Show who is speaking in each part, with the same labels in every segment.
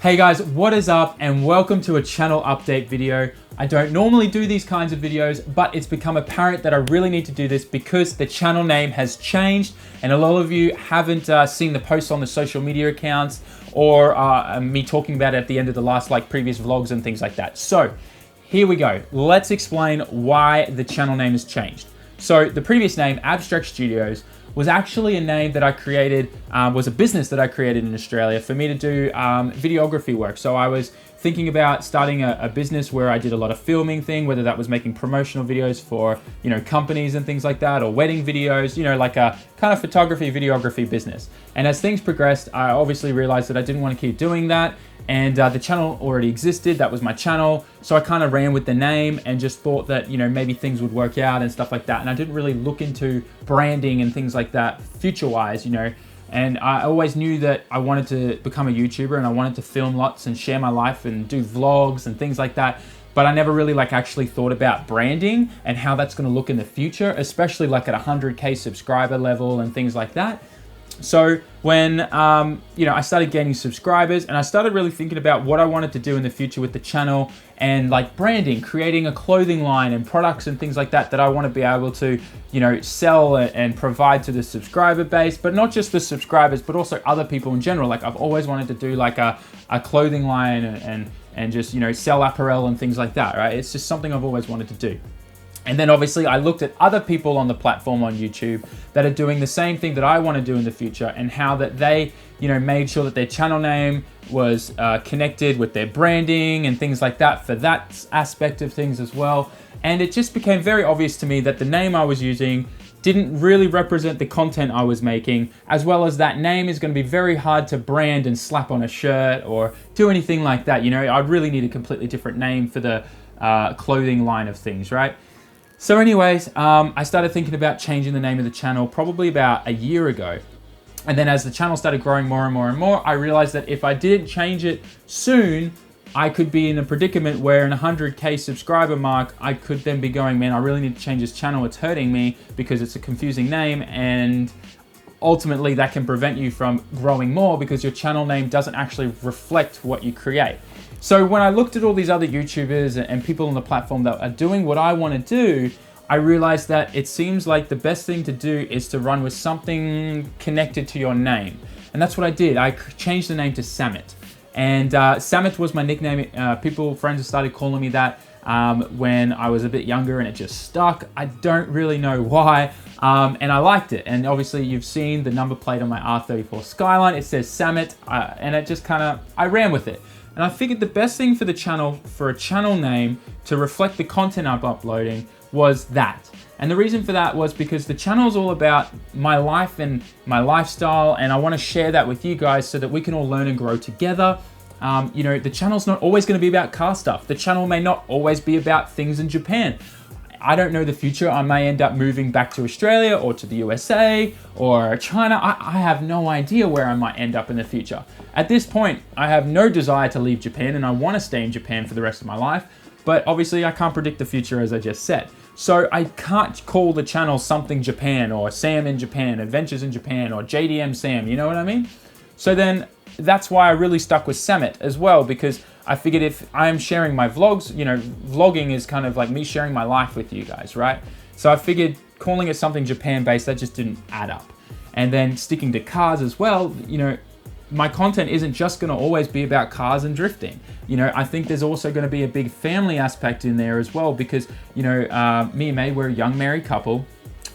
Speaker 1: Hey guys, what is up and welcome to a channel update video. I don't normally do these kinds of videos, but it's become apparent that I really need to do this because the channel name has changed and a lot of you haven't seen the posts on the social media accounts or me talking about it at the end of the last previous vlogs and things like that. So here we go. Let's explain why the channel name has changed. So the previous name, Abstract Studios, was actually a name that I created, was a business that I created in Australia for me to do videography work. So I was thinking about starting a business where I did a lot of filming thing, whether that was making promotional videos for, companies and things like that, or wedding videos, like a kind of photography, videography business. And as things progressed, I obviously realized that I didn't want to keep doing that. And the channel already existed, that was my channel. So I kind of ran with the name and just thought that, maybe things would work out and stuff like that. And I didn't really look into branding and things like that future-wise, And I always knew that I wanted to become a YouTuber and I wanted to film lots and share my life and do vlogs and things like that. But I never really actually thought about branding and how that's gonna look in the future, especially at 100K subscriber level and things like that. So when, I started gaining subscribers and I started really thinking about what I wanted to do in the future with the channel and branding, creating a clothing line and products and things like that that I want to be able to, sell and provide to the subscriber base, but not just the subscribers, but also other people in general. I've always wanted to do a clothing line and just, sell apparel and things like that, right? It's just something I've always wanted to do. And then obviously I looked at other people on the platform on YouTube that are doing the same thing that I want to do in the future and how that they, made sure that their channel name was connected with their branding and things like that for that aspect of things as well. And it just became very obvious to me that the name I was using didn't really represent the content I was making, as well as that name is going to be very hard to brand and slap on a shirt or do anything like that. I'd really need a completely different name for the clothing line of things, right? So anyways, I started thinking about changing the name of the channel probably about a year ago. And then as the channel started growing more and more and more, I realized that if I didn't change it soon, I could be in a predicament where in 100K subscriber mark, I could then be going, man, I really need to change this channel. It's hurting me because it's a confusing name. And ultimately that can prevent you from growing more because your channel name doesn't actually reflect what you create. So when I looked at all these other YouTubers and people on the platform that are doing what I want to do, I realized that it seems like the best thing to do is to run with something connected to your name. And that's what I did. I changed the name to Sammit. And Sammit was my nickname. Friends have started calling me that when I was a bit younger and it just stuck. I don't really know why. And I liked it. And obviously you've seen the number plate on my R34 Skyline. It says Sammit and it just I ran with it. And I figured the best thing for the channel, for a channel name to reflect the content I'm uploading was that. And the reason for that was because the channel is all about my life and my lifestyle, and I want to share that with you guys so that we can all learn and grow together. The channel's not always going to be about car stuff. The channel may not always be about things in Japan. I don't know the future. I may end up moving back to Australia or to the USA or China. I have no idea where I might end up in the future. At this point, I have no desire to leave Japan and I want to stay in Japan for the rest of my life. But obviously I can't predict the future as I just said. So I can't call the channel something Japan or Sam in Japan, Adventures in Japan or JDM Sam, you know what I mean? So then that's why I really stuck with Sammit as well, because I figured if I'm sharing my vlogs, vlogging is kind of like me sharing my life with you guys, right? So I figured calling it something Japan-based, that just didn't add up. And then sticking to cars as well, my content isn't just gonna always be about cars and drifting. I think there's also gonna be a big family aspect in there as well because, me and May, we're a young married couple.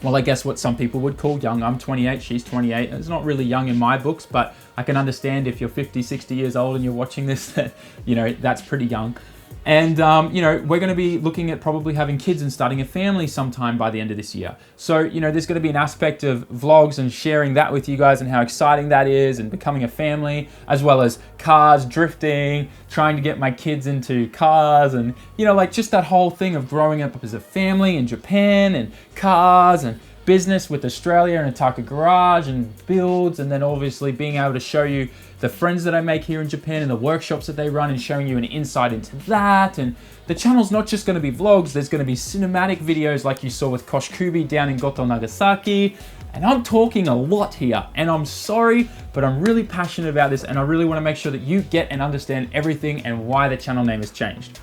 Speaker 1: Well, I guess what some people would call young. I'm 28, she's 28. It's not really young in my books, but I can understand if you're 50, 60 years old and you're watching this, that, that's pretty young. And, we're going to be looking at probably having kids and starting a family sometime by the end of this year. So, there's going to be an aspect of vlogs and sharing that with you guys and how exciting that is and becoming a family, as well as cars, drifting, trying to get my kids into cars and, just that whole thing of growing up as a family in Japan and cars and business with Australia and Ataka Garage and builds, and then obviously being able to show you the friends that I make here in Japan and the workshops that they run and showing you an insight into that. And the channel's not just going to be vlogs, there's going to be cinematic videos like you saw with Kosh Kubi down in Goto, Nagasaki, And I'm talking a lot here, and I'm sorry, but I'm really passionate about this, and I really want to make sure that you get and understand everything and why the channel name has changed.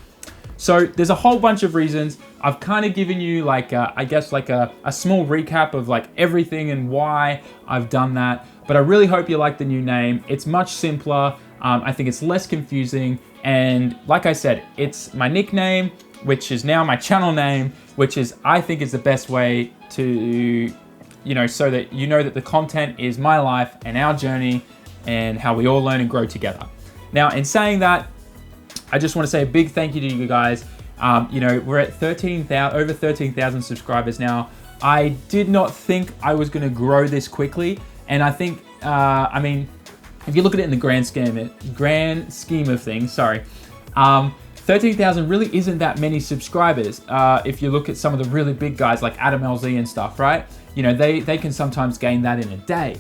Speaker 1: So there's a whole bunch of reasons. I've kind of given you like, I guess like a small recap of like everything and why I've done that. But I really hope you like the new name. It's much simpler. I think it's less confusing. And like I said, it's my nickname, which is now my channel name, which is, I think is the best way to, so that you know that the content is my life and our journey and how we all learn and grow together. Now, in saying that, I just want to say a big thank you to you guys. We're at over 13,000 subscribers now. I did not think I was going to grow this quickly. And I think, if you look at it in the grand scheme of things, 13,000 really isn't that many subscribers. If you look at some of the really big guys like Adam LZ and stuff, right? They can sometimes gain that in a day.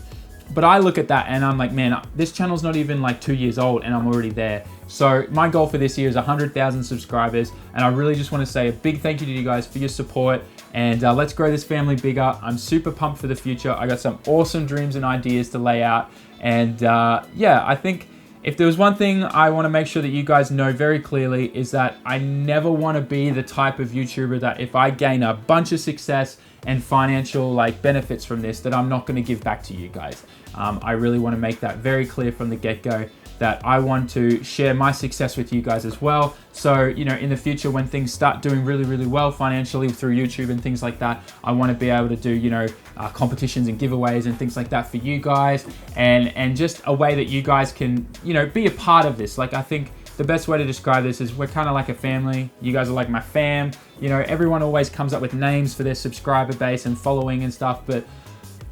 Speaker 1: But I look at that and I'm like, man, this channel's not even like 2 years old and I'm already there. So my goal for this year is 100,000 subscribers. And I really just want to say a big thank you to you guys for your support. And let's grow this family bigger. I'm super pumped for the future. I got some awesome dreams and ideas to lay out. And I think if there was one thing I want to make sure that you guys know very clearly is that I never want to be the type of YouTuber that if I gain a bunch of success and financial benefits from this, that I'm not going to give back to you guys. I really want to make that very clear from the get-go that I want to share my success with you guys as well. So, in the future when things start doing really, really well financially through YouTube and things like that, I want to be able to do, competitions and giveaways and things like that for you guys. And just a way that you guys can, be a part of this. I think the best way to describe this is we're kind of like a family. You guys are like my fam. Everyone always comes up with names for their subscriber base and following and stuff, but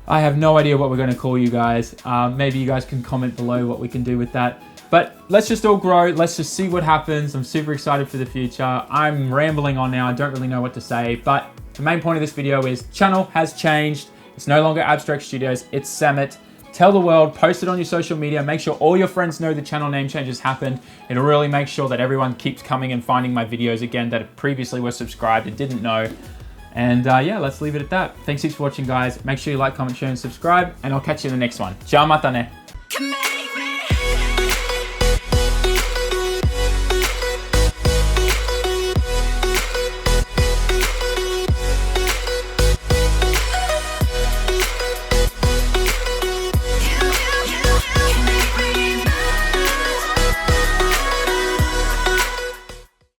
Speaker 1: I have no idea what we're going to call you guys. Maybe you guys can comment below what we can do with that. But let's just all grow. Let's just see what happens. I'm super excited for the future. I'm rambling on now. I don't really know what to say, but the main point of this video is channel has changed. It's no longer Abstract Studios. It's Sammit. Tell the world, post it on your social media. Make sure all your friends know the channel name change has happened. It'll really make sure that everyone keeps coming and finding my videos again that previously were subscribed and didn't know. And let's leave it at that. Thanks heaps for watching, guys. Make sure you like, comment, share, and subscribe, and I'll catch you in the next one. Ciao, mata ne.